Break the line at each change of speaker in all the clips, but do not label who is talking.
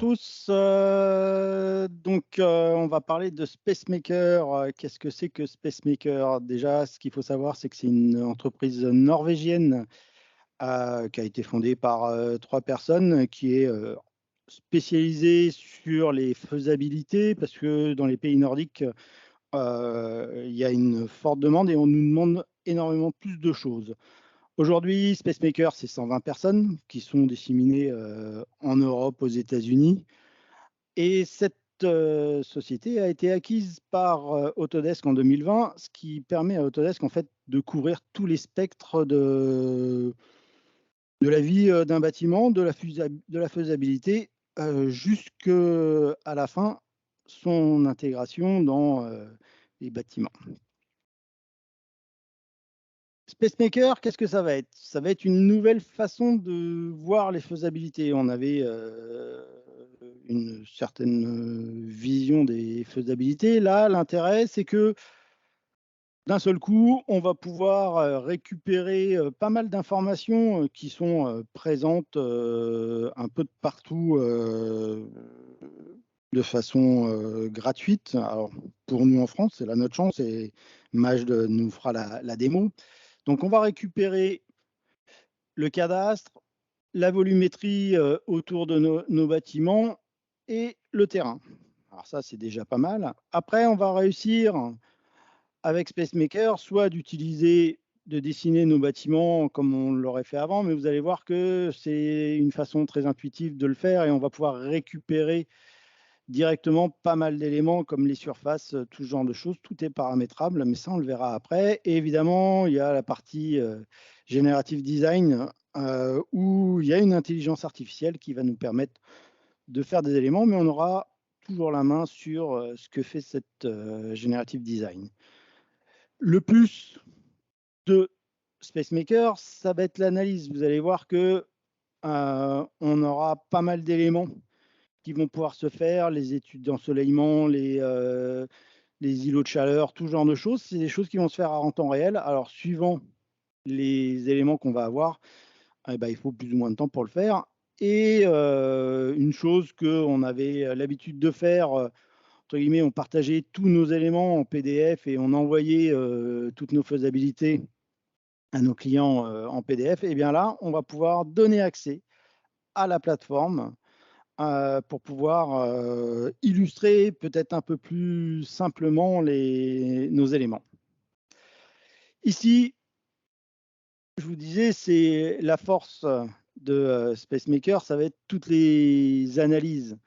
tous. On va parler de SpaceMaker. Qu'est-ce que c'est que SpaceMaker? Déjà, ce qu'il faut savoir, c'est que c'est une entreprise norvégienne qui a été fondée par 3 personnes, qui est spécialisée sur les faisabilités, parce que dans les pays nordiques, il y a une forte demande et on nous demande énormément plus de choses. Aujourd'hui, SpaceMaker, c'est 120 personnes qui sont disséminées en Europe, aux États-Unis. Et cette société a été acquise par Autodesk en 2020, ce qui permet à Autodesk en fait, de couvrir tous les spectres de la vie d'un bâtiment, de la faisabilité, jusqu'à la fin, son intégration dans les bâtiments. SpaceMaker, qu'est-ce que ça va être? Ça va être une nouvelle façon de voir les faisabilités. On avait une certaine vision des faisabilités. Là, l'intérêt, c'est que d'un seul coup, on va pouvoir récupérer pas mal d'informations qui sont présentes un peu de partout de façon gratuite. Alors, pour nous en France, c'est là notre chance et Maj nous fera la démo. Donc, on va récupérer le cadastre, la volumétrie autour de nos bâtiments et le terrain. Alors ça, c'est déjà pas mal. Après, on va réussir avec SpaceMaker soit de dessiner nos bâtiments comme on l'aurait fait avant, mais vous allez voir que c'est une façon très intuitive de le faire et on va pouvoir récupérer directement pas mal d'éléments comme les surfaces, tout ce genre de choses. Tout est paramétrable, mais ça, on le verra après. Et évidemment, il y a la partie Generative Design où il y a une intelligence artificielle qui va nous permettre de faire des éléments, mais on aura toujours la main sur ce que fait cette Generative Design. Le plus de SpaceMaker, ça va être l'analyse. Vous allez voir que on aura pas mal d'éléments qui vont pouvoir se faire, les études d'ensoleillement, les îlots de chaleur, tout genre de choses. C'est des choses qui vont se faire en temps réel. Alors, suivant les éléments qu'on va avoir, eh ben, il faut plus ou moins de temps pour le faire. Et une chose qu'on avait l'habitude de faire, entre guillemets, on partageait tous nos éléments en PDF et on envoyait toutes nos faisabilités à nos clients en PDF. Et bien là, on va pouvoir donner accès à la plateforme pour pouvoir illustrer peut-être un peu plus simplement nos éléments. Ici, je vous disais, c'est la force de SpaceMaker, ça va être toutes les analyses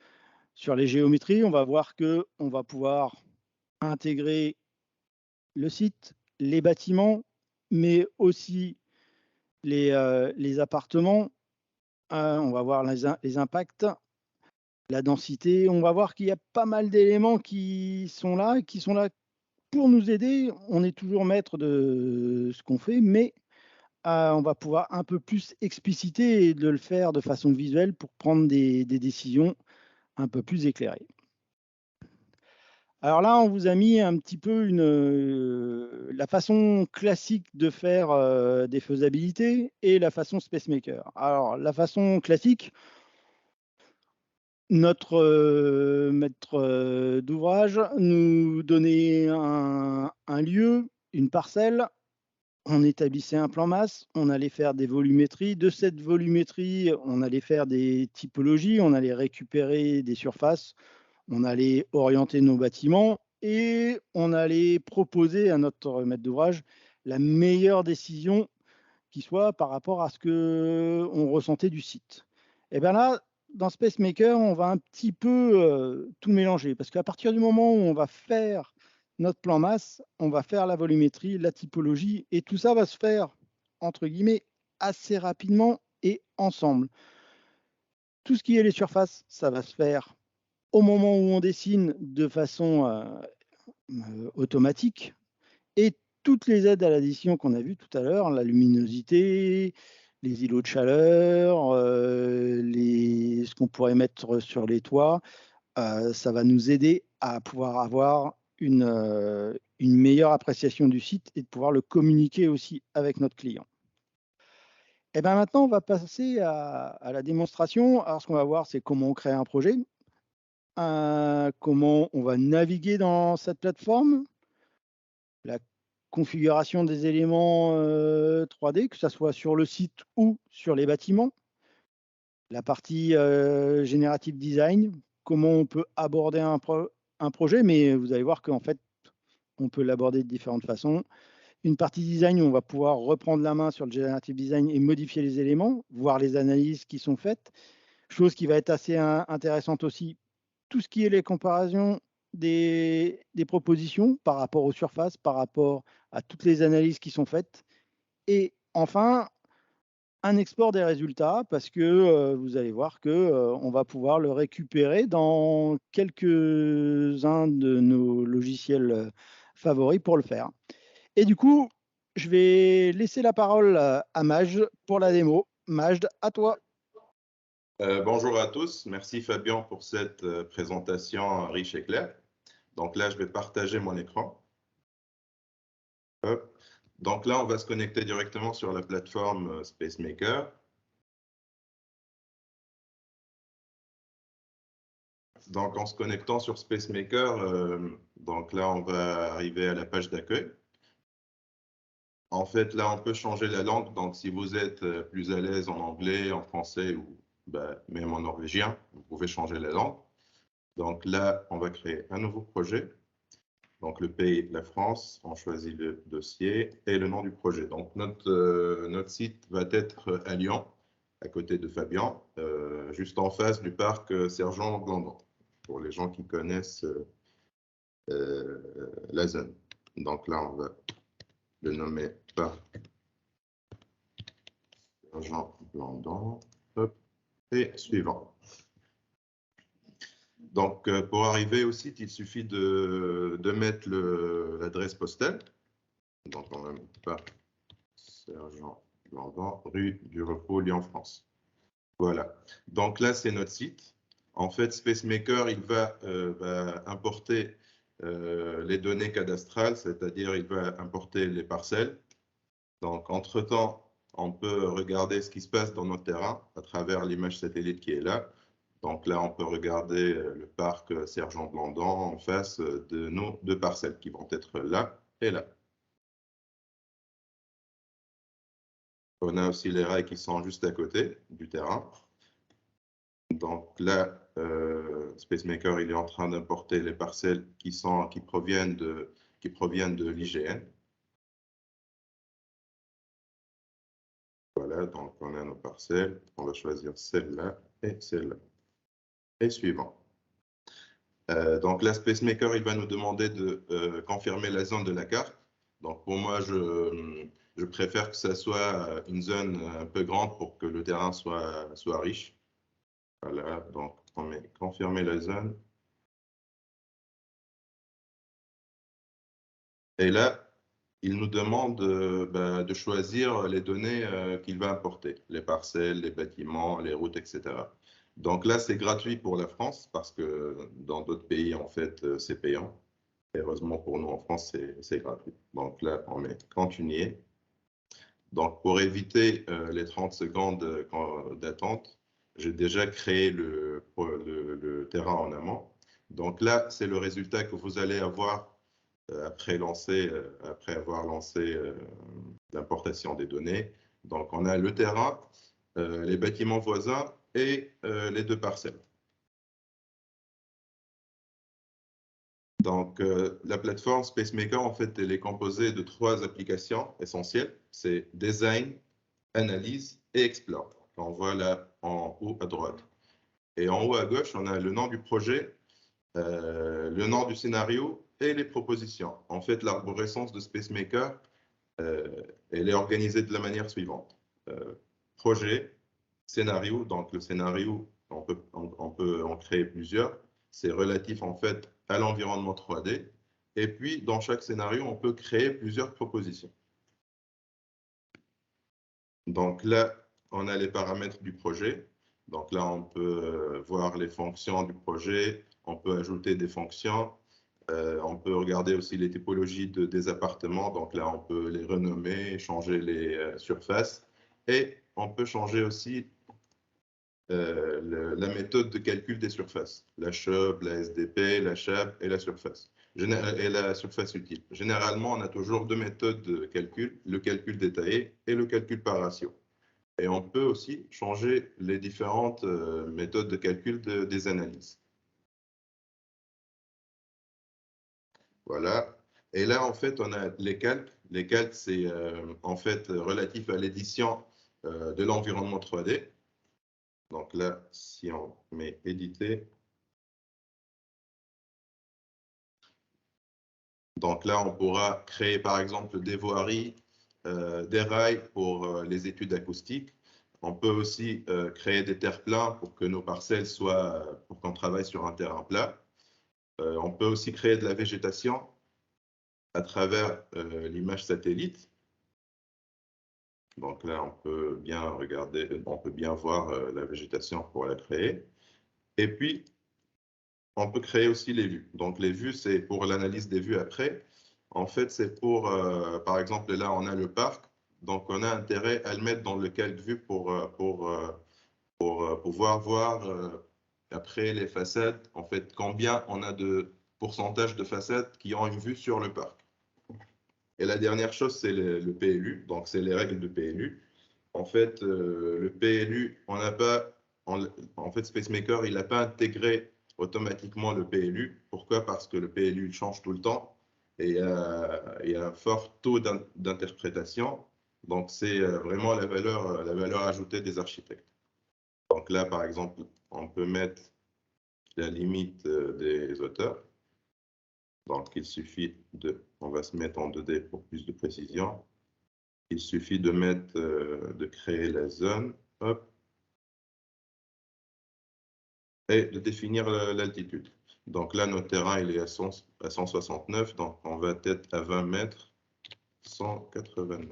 sur les géométries. On va voir qu'on va pouvoir intégrer le site, les bâtiments, mais aussi les appartements. On va voir les impacts, la densité. On va voir qu'il y a pas mal d'éléments qui sont là pour nous aider. On est toujours maître de ce qu'on fait, mais on va pouvoir un peu plus expliciter et de le faire de façon visuelle pour prendre des décisions un peu plus éclairées. Alors là, on vous a mis un petit peu la façon classique de faire des faisabilités et la façon SpaceMaker. Alors, la façon classique, notre maître d'ouvrage nous donnait un lieu, une parcelle, on établissait un plan masse, on allait faire des volumétries. De cette volumétrie, on allait faire des typologies, on allait récupérer des surfaces, on allait orienter nos bâtiments et on allait proposer à notre maître d'ouvrage la meilleure décision qui soit par rapport à ce qu'on ressentait du site. Et bien là, dans SpaceMaker, on va un petit peu tout mélanger parce qu'à partir du moment où on va faire notre plan masse, on va faire la volumétrie, la typologie et tout ça va se faire, entre guillemets, assez rapidement et ensemble. Tout ce qui est les surfaces, ça va se faire au moment où on dessine de façon automatique et toutes les aides à l'addition qu'on a vues tout à l'heure, la luminosité, les îlots de chaleur, ce qu'on pourrait mettre sur les toits, ça va nous aider à pouvoir avoir une meilleure appréciation du site et de pouvoir le communiquer aussi avec notre client. Et bien maintenant, on va passer à la démonstration. Alors, ce qu'on va voir, c'est comment on crée un projet, comment on va naviguer dans cette plateforme, la configuration des éléments 3D, que ce soit sur le site ou sur les bâtiments, la partie générative design, comment on peut aborder un projet, mais vous allez voir qu'en fait, on peut l'aborder de différentes façons. Une partie design où on va pouvoir reprendre la main sur le generative design et modifier les éléments, voir les analyses qui sont faites. Chose qui va être assez intéressante aussi, tout ce qui est les comparaisons des propositions par rapport aux surfaces, par rapport à toutes les analyses qui sont faites. Et enfin, un export des résultats parce que vous allez voir que on va pouvoir le récupérer dans quelques-uns de nos logiciels favoris pour le faire. Et du coup, je vais laisser la parole à Majd pour la démo. Majd, à toi.
Bonjour à tous, merci Fabien pour cette présentation riche et claire. Donc là, je vais partager mon écran. Hop. Donc là, on va se connecter directement sur la plateforme SpaceMaker. Donc en se connectant sur SpaceMaker, donc là, on va arriver à la page d'accueil. En fait, là, on peut changer la langue. Donc si vous êtes plus à l'aise en anglais, en français ou même en norvégien, vous pouvez changer la langue. Donc là, on va créer un nouveau projet. Donc le pays, la France, on choisit le dossier et le nom du projet. Donc notre site va être à Lyon, à côté de Fabien, juste en face du parc Sergent-Blandon, pour les gens qui connaissent la zone. Donc là, on va le nommer parc Sergent-Blandon. Et suivant. Donc, pour arriver au site, il suffit de mettre l'adresse postale. Donc, on va mettre parc Sergent-Blandon, rue du Repos, Lyon, France. Voilà. Donc là, c'est notre site. En fait, SpaceMaker, il va importer les données cadastrales, c'est-à-dire il va importer les parcelles. Donc, entre-temps, on peut regarder ce qui se passe dans notre terrain à travers l'image satellite qui est là. Donc là, on peut regarder le parc Sergent-Blandon en face de nos deux parcelles qui vont être là et là. On a aussi les rails qui sont juste à côté du terrain. Donc là, SpaceMaker, il est en train d'importer les parcelles qui proviennent de l'IGN. Voilà, donc on a nos parcelles. On va choisir celle-là et celle-là. Et suivant. Donc là, SpaceMaker, il va nous demander de confirmer la zone de la carte. Donc pour moi, je préfère que ça soit une zone un peu grande pour que le terrain soit riche. Voilà, donc on met confirmer la zone. Et là, il nous demande de choisir les données qu'il va importer, les parcelles, les bâtiments, les routes, etc. Donc là, c'est gratuit pour la France parce que dans d'autres pays, en fait, c'est payant. Heureusement pour nous, en France, c'est gratuit. Donc là, on met continuer. Donc pour éviter les 30 secondes d'attente, j'ai déjà créé le terrain en amont. Donc là, c'est le résultat que vous allez avoir après avoir lancé l'importation des données. Donc on a le terrain, les bâtiments voisins et les deux parcelles. Donc, la plateforme SpaceMaker, en fait, elle est composée de 3 applications essentielles. C'est Design, Analyse et Explore. On voit là en haut à droite. Et en haut à gauche, on a le nom du projet, le nom du scénario et les propositions. En fait, l'arborescence de SpaceMaker, elle est organisée de la manière suivante. Projet, scénario. Donc, le scénario, on peut en créer plusieurs. C'est relatif, en fait, à l'environnement 3D. Et puis, dans chaque scénario, on peut créer plusieurs propositions. Donc là, on a les paramètres du projet. Donc là, on peut voir les fonctions du projet. On peut ajouter des fonctions. On peut regarder aussi les typologies des appartements. Donc là, on peut les renommer, changer les surfaces. Et on peut changer aussi la méthode de calcul des surfaces, la CHOP, la SDP, la CHAP et la surface. Et la surface utile. Généralement, on a toujours deux méthodes de calcul, le calcul détaillé et le calcul par ratio. Et on peut aussi changer les différentes méthodes de calcul des analyses. Voilà. Et là, en fait, on a les calques. Les calques, c'est en fait relatif à l'édition de l'environnement 3D. Donc là, si on met éditer, donc là, on pourra créer par exemple des voiries, des rails pour les études acoustiques. On peut aussi créer des terre-pleins pour que nos parcelles soient, pour qu'on travaille sur un terrain plat. On peut aussi créer de la végétation à travers l'image satellite. Donc là, on peut bien regarder, on peut bien voir la végétation pour la créer. Et puis, on peut créer aussi les vues. Donc les vues, c'est pour l'analyse des vues après. En fait, c'est pour, par exemple, là, on a le parc. Donc, on a intérêt à le mettre dans le calque vue pour pouvoir voir après les façades, en fait, combien on a de pourcentage de façades qui ont une vue sur le parc. Et la dernière chose, c'est le PLU. Donc, c'est les règles de PLU. En fait, le PLU, on n'a pas, en fait, SpaceMaker, il n'a pas intégré automatiquement le PLU. Pourquoi? Parce que le PLU change tout le temps et il y a un fort taux d'interprétation. Donc, c'est vraiment la valeur ajoutée des architectes. Donc là, par exemple, on peut mettre la limite des auteurs. Donc, il suffit on va se mettre en 2D pour plus de précision. Il suffit de mettre, de créer la zone, hop, et de définir l'altitude. Donc là, notre terrain, il est à 169, donc on va être à 20 mètres, 189.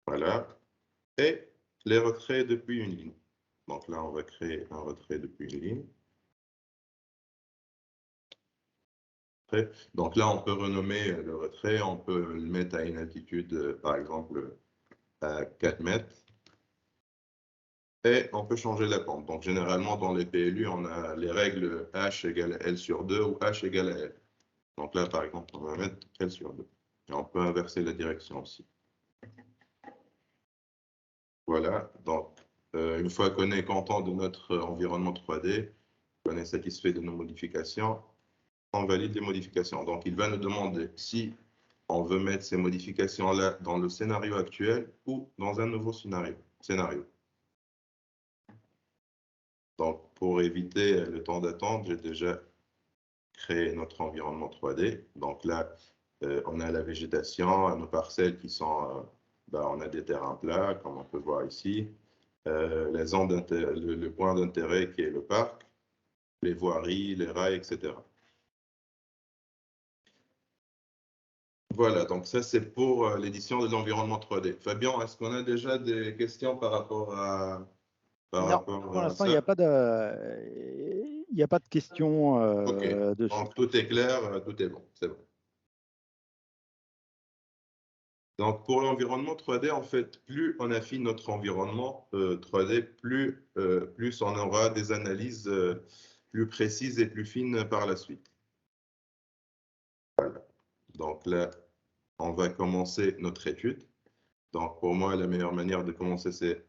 Voilà. Et les retraits depuis une ligne. Donc là, on va créer un retrait depuis une ligne. Donc là, on peut renommer le retrait, on peut le mettre à une altitude, par exemple, à 4 mètres. Et on peut changer la pente. Donc généralement, dans les PLU, on a les règles H égale à L sur 2 ou H égale à L. Donc là, par exemple, on va mettre L sur 2. Et on peut inverser la direction aussi. Voilà, donc une fois qu'on est content de notre environnement 3D, qu'on est satisfait de nos modifications, on valide les modifications. Donc il va nous demander si on veut mettre ces modifications-là dans le scénario actuel ou dans un nouveau scénario. Donc pour éviter le temps d'attente, j'ai déjà créé notre environnement 3D. Donc là, on a la végétation, nos parcelles qui sont, on a des terrains plats, comme on peut voir ici, les zones le point d'intérêt qui est le parc, les voiries, les rails, etc. Voilà, donc ça c'est pour l'édition de l'environnement 3D. Fabien, est-ce qu'on a déjà des questions par rapport à,
Non, pour l'instant, il n'y a pas de questions
Ok,
dessus.
donc tout est clair, tout est bon, c'est bon. Donc, pour l'environnement 3D, en fait, plus on affine notre environnement 3D, plus on aura des analyses plus précises et plus fines par la suite. Voilà. Donc là, on va commencer notre étude. Donc, pour moi, la meilleure manière de commencer, c'est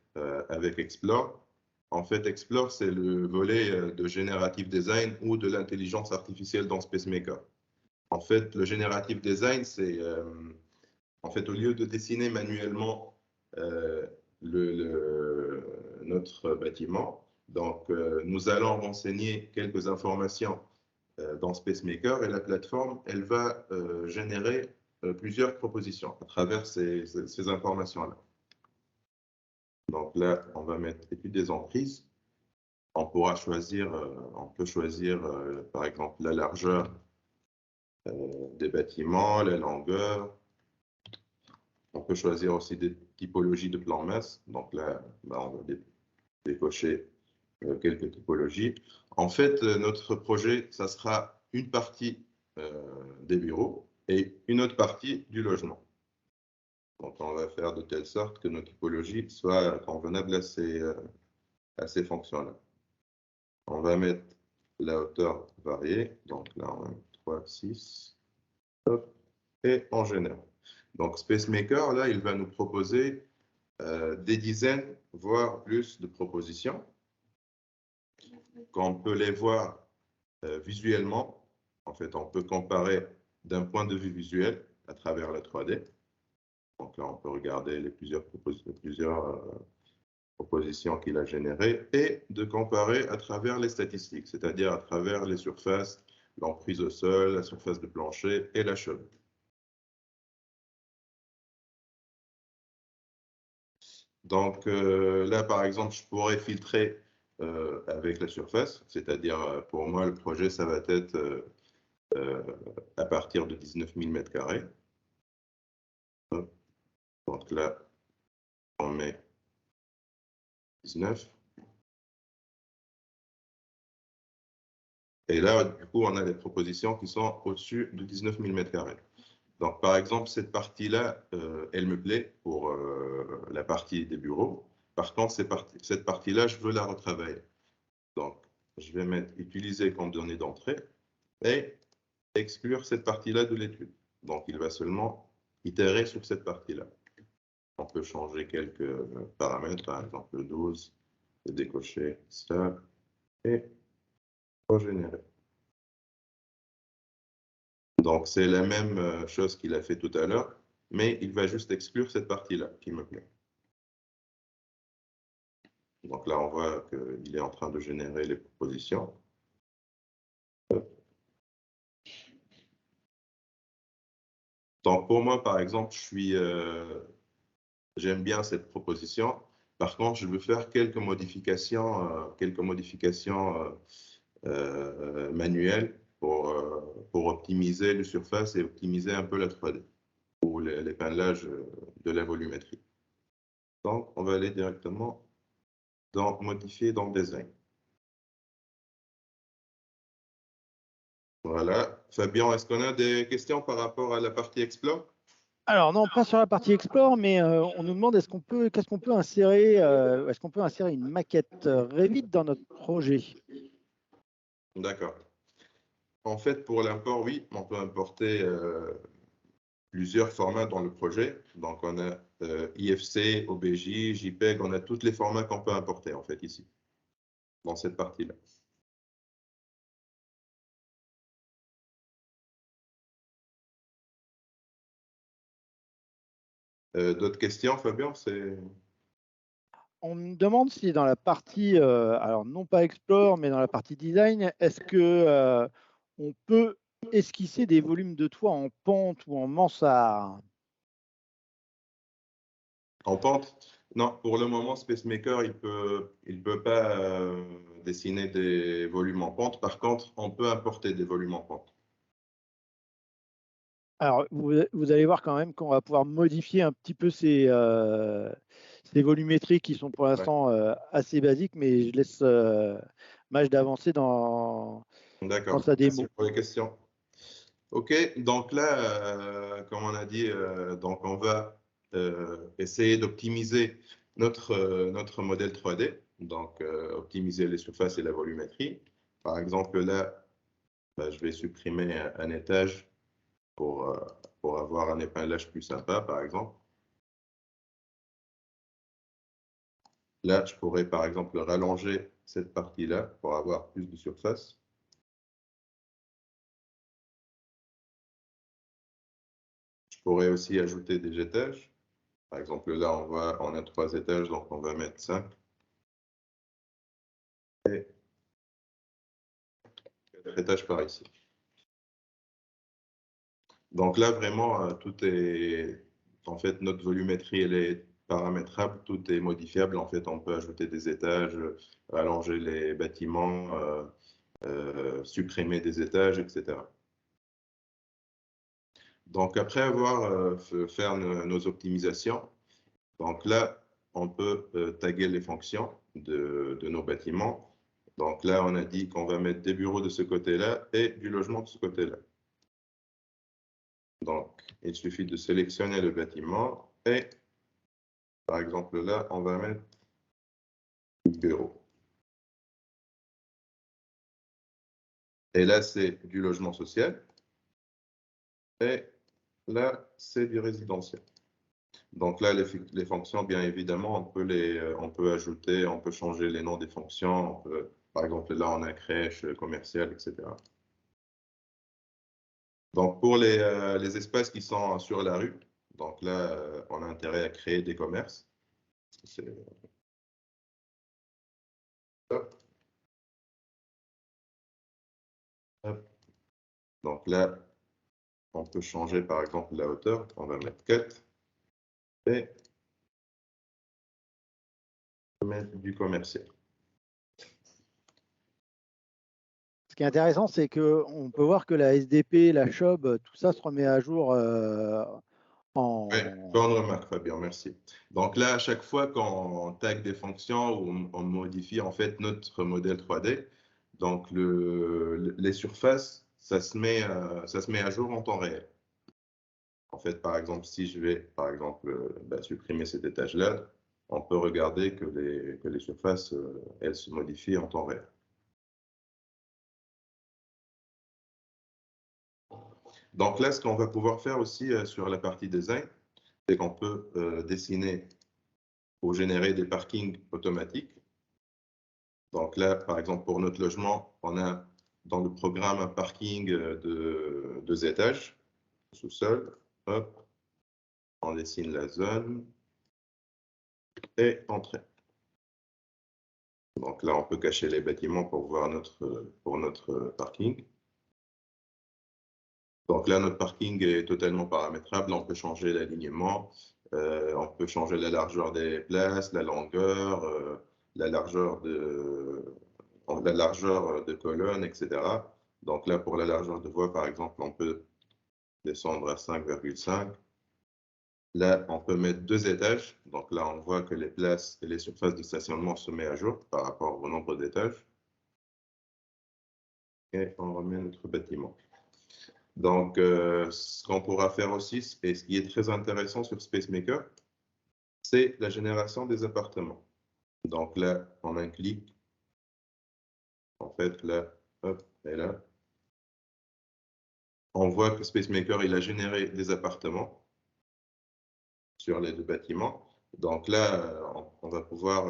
avec Explore. En fait, Explore, c'est le volet de Generative Design ou de l'intelligence artificielle dans SpaceMaker. En fait, le Generative Design, c'est... en fait, au lieu de dessiner manuellement notre bâtiment, donc nous allons renseigner quelques informations dans SpaceMaker et la plateforme, elle va générer plusieurs propositions à travers ces informations-là. Donc là, on va mettre étude des emprises. On pourra choisir, on peut choisir par exemple la largeur des bâtiments, la longueur. On peut choisir aussi des typologies de plan masse. Donc là, on va décocher quelques typologies. En fait, notre projet, ça sera une partie des bureaux et une autre partie du logement. Donc, on va faire de telle sorte que nos typologies soient convenables à ces fonctions-là. On va mettre la hauteur variée. Donc là, on va mettre 3, 6. Hop, et on génère. Donc, SpaceMaker, là, il va nous proposer des dizaines, voire plus de propositions, qu'on peut les voir visuellement. En fait, on peut comparer d'un point de vue visuel à travers la 3D. Donc là, on peut regarder les plusieurs propositions qu'il a générées et de comparer à travers les statistiques, c'est-à-dire à travers les surfaces, l'emprise au sol, la surface de plancher et la chaude. Donc là, par exemple, je pourrais filtrer avec la surface, c'est-à-dire pour moi, le projet, ça va être à partir de 19 000 m². Donc là, on met 19. Et là, du coup, on a des propositions qui sont au-dessus de 19 000 m². Donc, par exemple, cette partie-là, elle me plaît pour la partie des bureaux. Par contre, cette partie-là, je veux la retravailler. Donc, je vais mettre « Utiliser comme donnée d'entrée » et exclure cette partie-là de l'étude. Donc, il va seulement itérer sur cette partie-là. On peut changer quelques paramètres, par exemple le 12, et décocher ça et régénérer. Donc, c'est la même chose qu'il a fait tout à l'heure, mais il va juste exclure cette partie-là qui me plaît. Donc là, on voit qu'il est en train de générer les propositions. Donc, pour moi, par exemple, j'aime bien cette proposition. Par contre, je veux faire quelques modifications manuelles pour optimiser les surfaces et optimiser un peu la 3D ou l'épinglage de la volumétrie. Donc, on va aller directement dans Modifier dans Design. Voilà. Fabien, est-ce qu'on a des questions par rapport à la partie Explore?
Alors non, pas sur la partie Explore, mais on nous demande qu'est-ce qu'on peut insérer, est-ce qu'on peut insérer une maquette Revit dans notre projet?
D'accord. En fait, pour l'import, oui, on peut importer plusieurs formats dans le projet. Donc, on a IFC, OBJ, JPEG, on a tous les formats qu'on peut importer, en fait, ici, dans cette partie-là. D'autres questions, Fabien?
On me demande si dans la partie, alors non pas Explore, mais dans la partie Design, est-ce que on peut esquisser des volumes de toit en pente ou en mansarde?
En pente? Non, pour le moment, SpaceMaker, il peut pas dessiner des volumes en pente. Par contre, on peut importer des volumes en pente.
Alors, vous allez voir quand même qu'on va pouvoir modifier un petit peu ces volumétries qui sont pour l'instant assez basiques, mais je laisse Maj d'avancer dans
D'accord,
sa démo.
merci pour les questions. OK, donc là, comme on a dit, donc on va essayer d'optimiser notre modèle 3D, donc optimiser les surfaces et la volumétrie. Par exemple, là, je vais supprimer un étage pour avoir un épinglage plus sympa, par exemple. Là, je pourrais, par exemple, rallonger cette partie-là pour avoir plus de surface. Je pourrais aussi ajouter des étages. Par exemple, là, on a 3 étages, donc on va mettre 5. Et 4 étages par ici. Donc là, vraiment, tout est... En fait, notre volumétrie, elle est paramétrable, tout est modifiable. En fait, on peut ajouter des étages, allonger les bâtiments, supprimer des étages, etc. Donc, après avoir fait nos optimisations, donc là, on peut taguer les fonctions de nos bâtiments. Donc là, on a dit qu'on va mettre des bureaux de ce côté-là et du logement de ce côté-là. Donc, il suffit de sélectionner le bâtiment Et par exemple, là, on va mettre bureau. Et là, c'est du logement social. Et là, c'est du résidentiel. Donc là, les fonctions, bien évidemment, on peut ajouter, on peut changer les noms des fonctions. Par exemple, là, on a crèche, commerciale, etc. Donc, pour les espaces qui sont sur la rue, donc là, on a intérêt à créer des commerces. Hop, hop. Donc là, on peut changer, par exemple, la hauteur. On va mettre 4 et mettre du commercial.
Ce qui est intéressant, c'est qu'on peut voir que la SDP, la SHOB, tout ça se remet à jour
Oui, bonne remarque, Fabien, merci. Donc là, à chaque fois qu'on tag des fonctions ou on modifie en fait notre modèle 3D, donc les surfaces, ça se met à jour en temps réel. En fait, par exemple, si je vais, par exemple, supprimer cet étage-là, on peut regarder que les surfaces, elles se modifient en temps réel. Donc là, ce qu'on va pouvoir faire aussi sur la partie design, c'est qu'on peut dessiner ou générer des parkings automatiques. Donc là, par exemple, pour notre logement, on a dans le programme un parking de 2 étages, sous-sol. Hop, on dessine la zone et entrée. Donc là, on peut cacher les bâtiments pour voir notre parking. Donc là, notre parking est totalement paramétrable. On peut changer l'alignement, on peut changer la largeur des places, la longueur, la largeur de colonne, etc. Donc là, pour la largeur de voie, par exemple, on peut descendre à 5,5. Là, on peut mettre 2 étages. Donc là, on voit que les places et les surfaces de stationnement se mettent à jour par rapport au nombre d'étages. Et on remet notre bâtiment. Donc, ce qu'on pourra faire aussi, et ce qui est très intéressant sur SpaceMaker, c'est la génération des appartements. Donc là, on a un clic. En fait, là, hop, et là. On voit que SpaceMaker, il a généré des appartements sur les 2 bâtiments. Donc là, on va pouvoir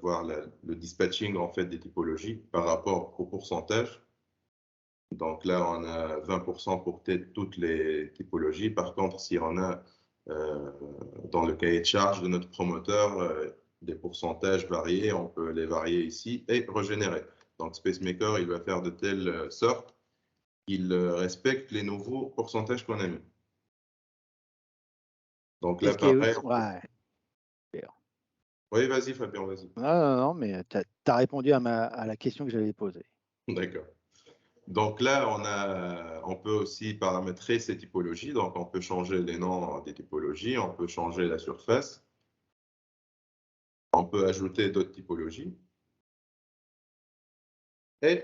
voir le dispatching en fait, des typologies par rapport au pourcentage. Donc là, on a 20% pour toutes les typologies. Par contre, si on a dans le cahier de charge de notre promoteur des pourcentages variés, on peut les varier ici et régénérer. Donc SpaceMaker, il va faire de telle sorte qu'il respecte les nouveaux pourcentages qu'on a mis. Donc là, pareil.
Ouais.
Oui, vas-y, Fabien, vas-y.
Non, mais tu as répondu à la question que j'avais posée.
D'accord. Donc là, on peut aussi paramétrer ces typologies. Donc, on peut changer les noms des typologies, on peut changer la surface, on peut ajouter d'autres typologies. Et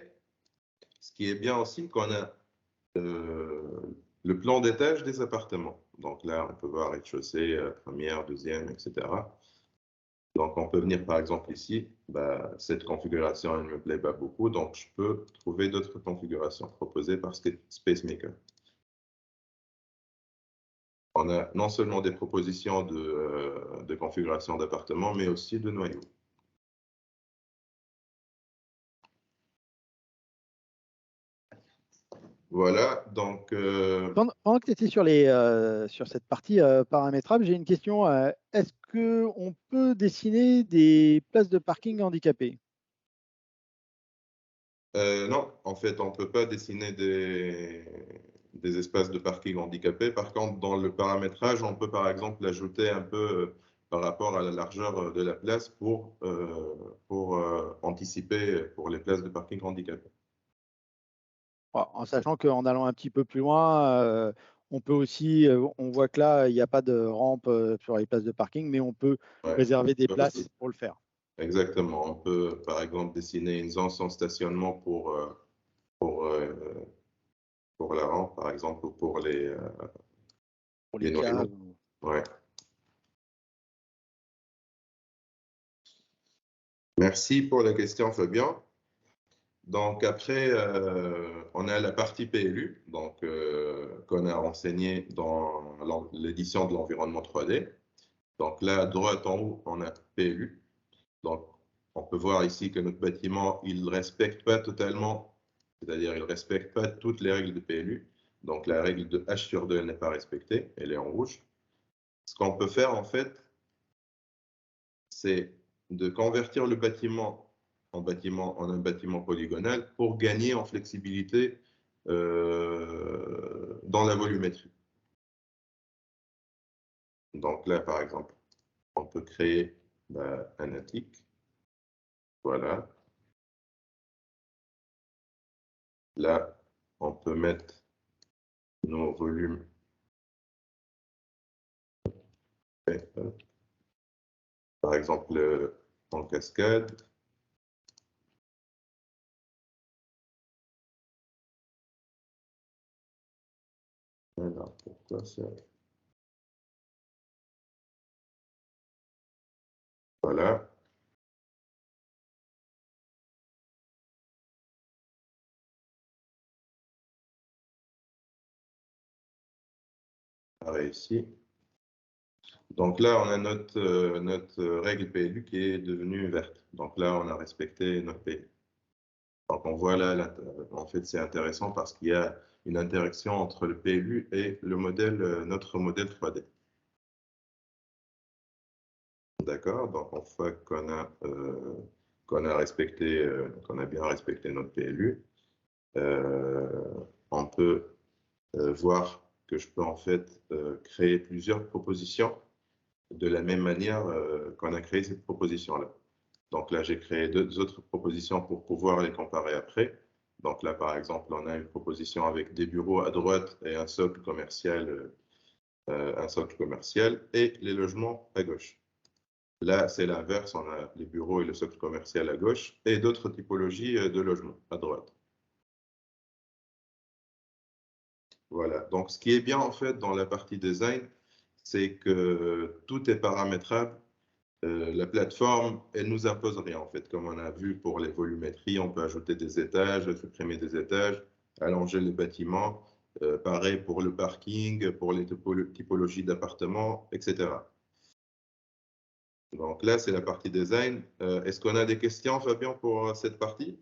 ce qui est bien aussi, qu'on a le plan d'étage des appartements. Donc là, on peut voir rez-de-chaussée, première, deuxième, etc. Donc, on peut venir par exemple ici, cette configuration, elle ne me plaît pas beaucoup, donc je peux trouver d'autres configurations proposées par SpaceMaker. On a non seulement des propositions de configuration d'appartements, mais aussi de noyaux. Voilà, donc...
Pendant que tu étais sur cette partie paramétrable, j'ai une question. Est-ce qu'on peut dessiner des places de parking handicapées?
Non, en fait, on ne peut pas dessiner des espaces de parking handicapés. Par contre, dans le paramétrage, on peut par exemple ajouter un peu par rapport à la largeur de la place pour anticiper pour les places de parking handicapées.
En sachant qu'en allant un petit peu plus loin, on peut aussi, on voit que là, il n'y a pas de rampe sur les places de parking, mais on peut
Ouais,
réserver des places
aussi.
pour le faire.
Exactement. On peut, par exemple, dessiner une zone sans stationnement pour, euh, pour la rampe, par exemple, ou pour
Pour les
les noyaux.
caves.
Ouais. Merci pour la question, Fabien. Donc après, on a la partie PLU, donc qu'on a renseigné dans l'édition de l'environnement 3D. Donc là, à droite en haut, on a PLU. Donc on peut voir ici que notre bâtiment, il ne respecte pas totalement, c'est-à-dire il ne respecte pas toutes les règles de PLU. Donc la règle de H sur 2, elle n'est pas respectée, elle est en rouge. Ce qu'on peut faire en fait, c'est de convertir le bâtiment en un bâtiment polygonal pour gagner en flexibilité dans la volumétrie. Donc là, par exemple, on peut créer un attique. Voilà. Là, on peut mettre nos volumes. Par exemple, en cascade. Alors, pourquoi ça? Voilà. Pareil ici. Donc là, on a notre règle PLU qui est devenue verte. Donc là, on a respecté notre PLU. Donc on voit là, en fait, c'est intéressant parce qu'il y a une interaction entre le PLU et le modèle, notre modèle 3D. D'accord? Donc une fois qu'on a respecté, qu'on a bien respecté notre PLU, on peut voir que je peux en fait créer plusieurs propositions de la même manière qu'on a créé cette proposition-là. Donc là, j'ai créé deux autres propositions pour pouvoir les comparer après. Donc là, par exemple, on a une proposition avec des bureaux à droite et un socle commercial et les logements à gauche. Là, c'est l'inverse, on a les bureaux et le socle commercial à gauche et d'autres typologies de logements à droite. Voilà, donc ce qui est bien en fait dans la partie design, c'est que tout est paramétrable. La plateforme, elle nous impose rien en fait. Comme on a vu pour les volumétries, on peut ajouter des étages, supprimer des étages, allonger les bâtiments. Pareil pour le parking, pour les typologies d'appartements, etc. Donc là, c'est la partie design. Est-ce qu'on a des questions, Fabien, pour cette partie?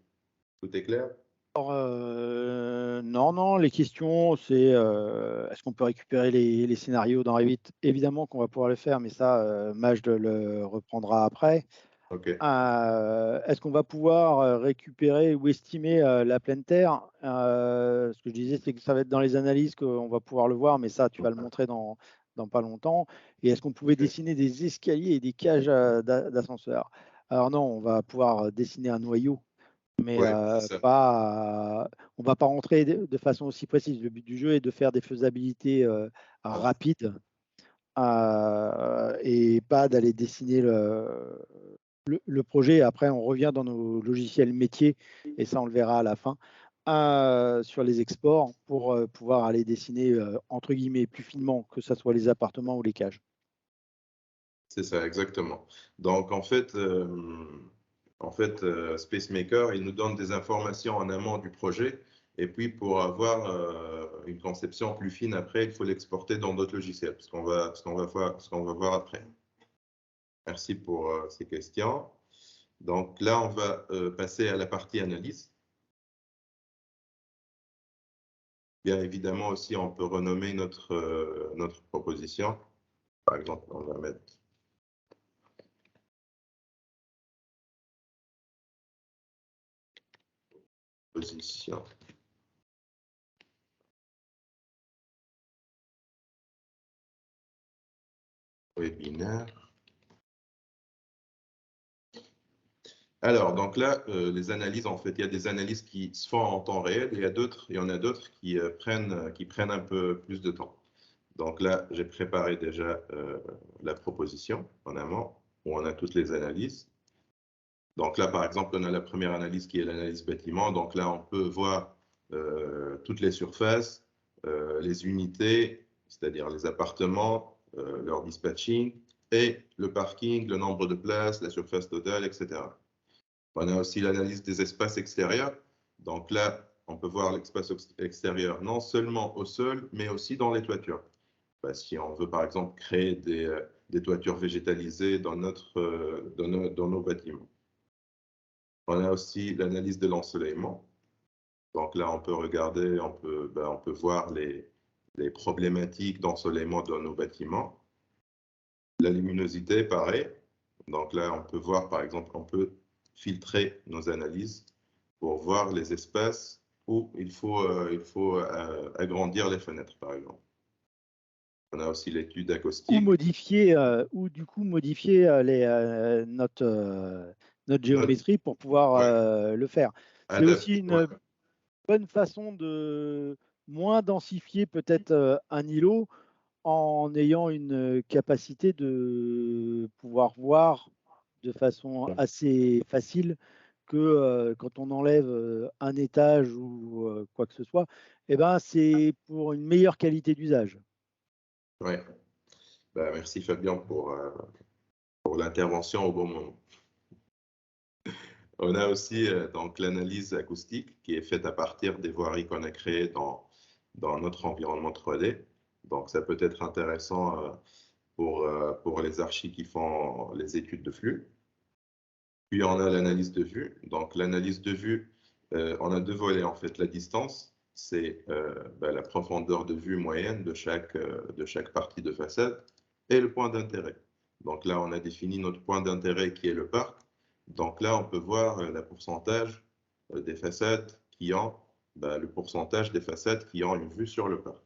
Tout est clair?
Alors, non, les questions, c'est est-ce qu'on peut récupérer les scénarios dans Revit? Évidemment qu'on va pouvoir le faire, mais ça, Majd le reprendra après.
OK.
Est-ce qu'on va pouvoir récupérer ou estimer la pleine terre? Ce que je disais, c'est que ça va être dans les analyses qu'on va pouvoir le voir, mais ça, tu vas le montrer dans pas longtemps. Et est-ce qu'on pouvait dessiner des escaliers et des cages d'ascenseurs? Alors non, on va pouvoir dessiner un noyau, mais
Ouais, c'est ça.
on va pas rentrer de façon aussi précise. Le but du jeu est de faire des faisabilités rapides et pas d'aller dessiner le projet. Après, on revient dans nos logiciels métiers, et ça, on le verra à la fin, sur les exports pour pouvoir aller dessiner, entre guillemets, plus finement, que ce soit les appartements ou les cages.
C'est ça, exactement. Donc, en fait, SpaceMaker, il nous donne des informations en amont du projet. Et puis, pour avoir une conception plus fine après, il faut l'exporter dans d'autres logiciels, ce qu'on va voir après. Merci pour ces questions. Donc là, on va passer à la partie analyse. Bien évidemment aussi, on peut renommer notre proposition. Par exemple, on va mettre position. Webinaire. Alors, donc là, les analyses, en fait, il y a des analyses qui se font en temps réel et il y en a d'autres qui prennent un peu plus de temps. Donc là, j'ai préparé déjà la proposition en amont, où on a toutes les analyses. Donc là, par exemple, on a la première analyse qui est l'analyse bâtiment. Donc là, on peut voir toutes les surfaces, les unités, c'est-à-dire les appartements, leur dispatching, et le parking, le nombre de places, la surface totale, etc. On a aussi l'analyse des espaces extérieurs. Donc là, on peut voir l'espace extérieur non seulement au sol, mais aussi dans les toitures. Si on veut par exemple créer des toitures végétalisées dans nos bâtiments. On a aussi l'analyse de l'ensoleillement. Donc là, on peut regarder, on peut voir les problématiques d'ensoleillement dans nos bâtiments. La luminosité, pareil. Donc là, on peut voir, par exemple, on peut filtrer nos analyses pour voir les espaces où il faut agrandir les fenêtres, par exemple. On a aussi l'étude acoustique.
Ou du coup modifier notre géométrie pour pouvoir le faire. C'est aussi une bonne façon de moins densifier peut-être un îlot en ayant une capacité de pouvoir voir de façon assez facile que quand on enlève un étage ou quoi que ce soit, eh ben, c'est pour une meilleure qualité d'usage.
Oui. Merci Fabien pour l'intervention au bon moment. On a aussi donc l'analyse acoustique qui est faite à partir des voiries qu'on a créées dans notre environnement 3D. Donc ça peut être intéressant pour les archis qui font les études de flux. Puis on a l'analyse de vue. Donc l'analyse de vue, on a deux volets en fait. La distance, c'est la profondeur de vue moyenne de chaque partie de façade et le point d'intérêt. Donc là, on a défini notre point d'intérêt qui est le parc. Donc là, on peut voir le pourcentage des façades qui ont le pourcentage des façades qui ont une vue sur le parc.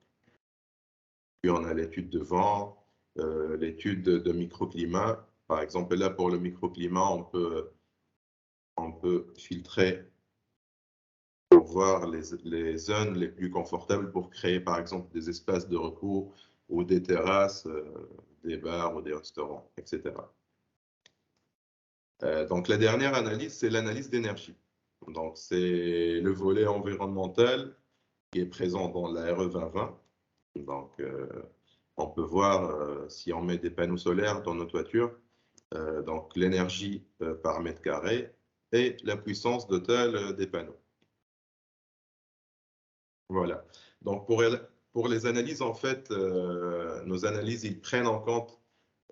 Puis on a l'étude de vent, l'étude de microclimat. Par exemple, là, pour le microclimat, on peut filtrer pour voir les zones les plus confortables pour créer, par exemple, des espaces de repos ou des terrasses, des bars ou des restaurants, etc. Donc, la dernière analyse, c'est l'analyse d'énergie. Donc, c'est le volet environnemental qui est présent dans la RE 2020. Donc, on peut voir si on met des panneaux solaires dans nos toitures, donc l'énergie par mètre carré et la puissance totale des panneaux. Voilà. Donc, pour les analyses, en fait, nos analyses, ils prennent en compte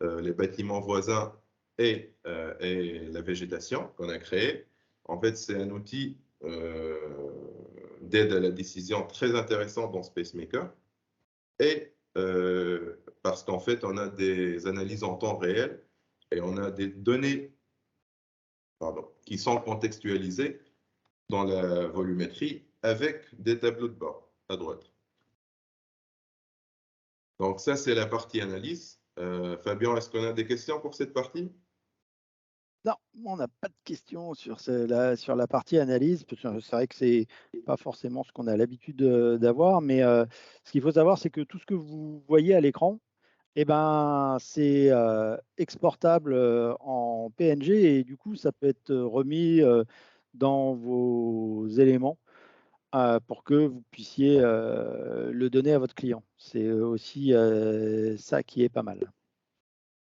les bâtiments voisins et la végétation qu'on a créée. En fait, c'est un outil d'aide à la décision très intéressant dans SpaceMaker. Et parce qu'en fait, on a des analyses en temps réel et on a des données qui sont contextualisées dans la volumétrie avec des tableaux de bord à droite. Donc ça, c'est la partie analyse. Fabien, est-ce qu'on a des questions pour cette partie?
Non, on n'a pas de questions sur la partie analyse, parce que c'est vrai que c'est pas forcément ce qu'on a l'habitude d'avoir, mais ce qu'il faut savoir, c'est que tout ce que vous voyez à l'écran, eh ben, c'est exportable en PNG et du coup, ça peut être remis dans vos éléments pour que vous puissiez le donner à votre client. C'est aussi ça qui est pas mal.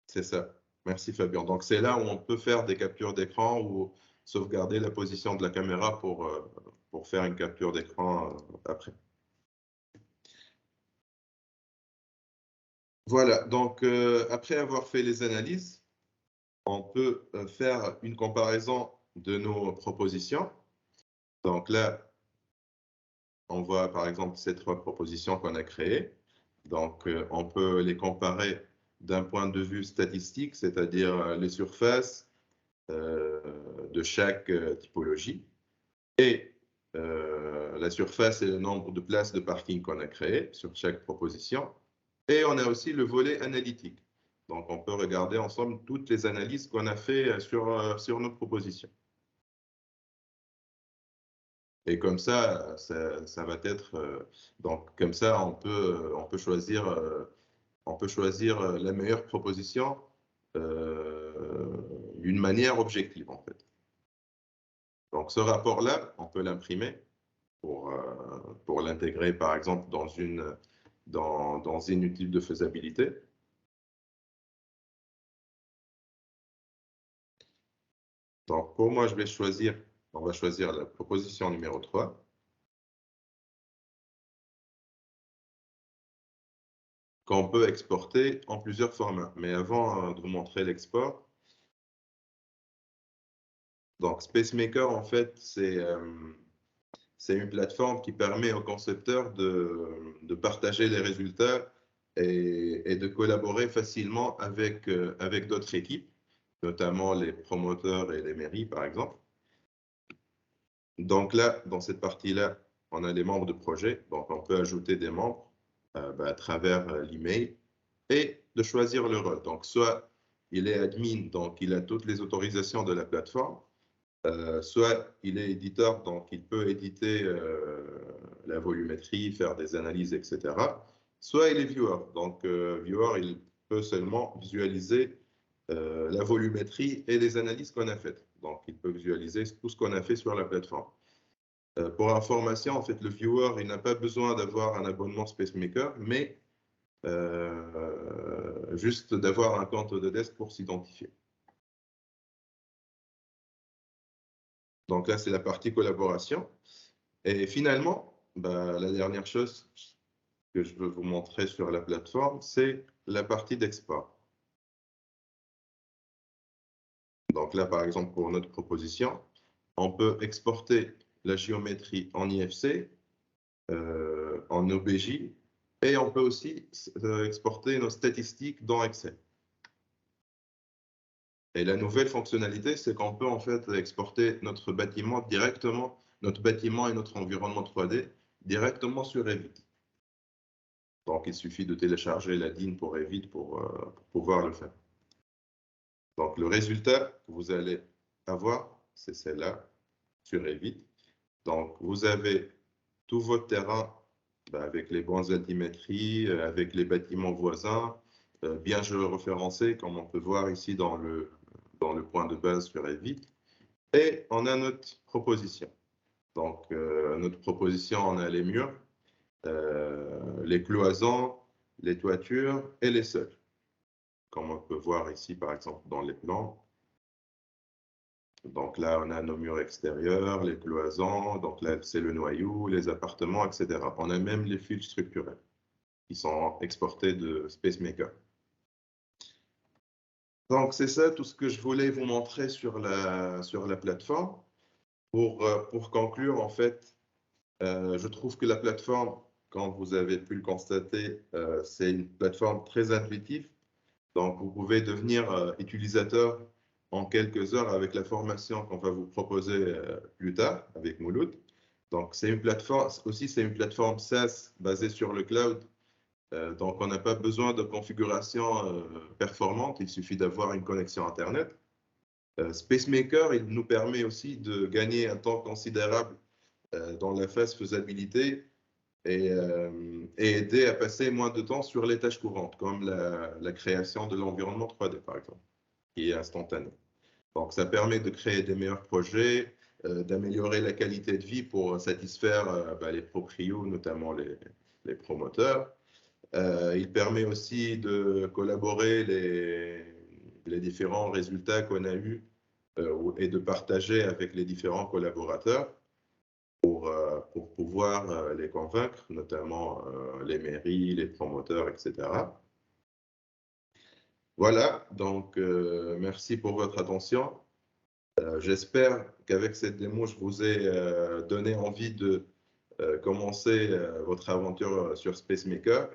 C'est ça. Merci Fabien. Donc c'est là où on peut faire des captures d'écran ou sauvegarder la position de la caméra pour faire une capture d'écran après. Voilà, donc après avoir fait les analyses, on peut faire une comparaison de nos propositions. Donc là, on voit par exemple ces trois propositions qu'on a créées. Donc on peut les comparer d'un point de vue statistique, c'est-à-dire les surfaces de chaque typologie et la surface et le nombre de places de parking qu'on a créé sur chaque proposition. Et on a aussi le volet analytique. Donc, on peut regarder ensemble toutes les analyses qu'on a fait sur notre proposition. Et comme ça va être... donc, comme ça, on peut choisir la meilleure proposition d'une manière objective, en fait. Donc, ce rapport-là, on peut l'imprimer pour l'intégrer, par exemple, dans une étude de faisabilité. Donc, pour moi, on va choisir la proposition numéro 3. Qu'on peut exporter en plusieurs formats. Mais avant de vous montrer l'export, donc SpaceMaker, en fait, c'est une plateforme qui permet aux concepteurs de partager les résultats et de collaborer facilement avec d'autres équipes, notamment les promoteurs et les mairies, par exemple. Donc là, dans cette partie-là, on a les membres de projet. Donc, on peut ajouter des membres à travers l'email et de choisir le rôle. Donc, soit il est admin, donc il a toutes les autorisations de la plateforme, soit il est éditeur, donc il peut éditer la volumétrie, faire des analyses, etc. Soit il est viewer, donc viewer, il peut seulement visualiser la volumétrie et les analyses qu'on a faites. Donc, il peut visualiser tout ce qu'on a fait sur la plateforme. Pour information, en fait, le viewer, il n'a pas besoin d'avoir un abonnement SpaceMaker, mais juste d'avoir un compte Autodesk pour s'identifier. Donc là, c'est la partie collaboration. Et finalement, la dernière chose que je veux vous montrer sur la plateforme, c'est la partie d'export. Donc là, par exemple, pour notre proposition, on peut exporter la géométrie en IFC, en OBJ, et on peut aussi exporter nos statistiques dans Excel. Et la nouvelle fonctionnalité, c'est qu'on peut en fait exporter notre bâtiment directement, notre bâtiment et notre environnement 3D directement sur Revit. Donc, il suffit de télécharger la DIN pour Revit pour pouvoir le faire. Donc, le résultat que vous allez avoir, c'est celle-là sur Revit. Donc, vous avez tout votre terrain avec les bonnes altimétries, avec les bâtiments voisins, bien géoréférencés, comme on peut voir ici dans le point de base sur Revit. Et on a notre proposition. Donc, notre proposition, on a les murs, les cloisons, les toitures et les sols. Comme on peut voir ici, par exemple, dans les plans. Donc là, on a nos murs extérieurs, les cloisons, donc là, c'est le noyau, les appartements, etc. On a même les fils structurels qui sont exportés de SpaceMaker. Donc, c'est ça tout ce que je voulais vous montrer sur la plateforme. Pour conclure, en fait, je trouve que la plateforme, quand vous avez pu le constater, c'est une plateforme très intuitive. Donc, vous pouvez devenir utilisateur en quelques heures avec la formation qu'on va vous proposer plus tard avec Mouloud. Donc, c'est une plateforme, aussi c'est une plateforme SaaS basée sur le cloud. Donc, on n'a pas besoin de configuration performante, il suffit d'avoir une connexion Internet. SpaceMaker, il nous permet aussi de gagner un temps considérable dans la phase faisabilité et aider à passer moins de temps sur les tâches courantes, comme la création de l'environnement 3D, par exemple, qui est instantané. Donc, ça permet de créer des meilleurs projets, d'améliorer la qualité de vie pour satisfaire les proprios, notamment les promoteurs. Il permet aussi de collaborer les différents résultats qu'on a eus et de partager avec les différents collaborateurs pour pouvoir les convaincre, notamment les mairies, les promoteurs, etc. Voilà, donc merci pour votre attention. J'espère qu'avec cette démo, je vous ai donné envie de commencer votre aventure sur SpaceMaker.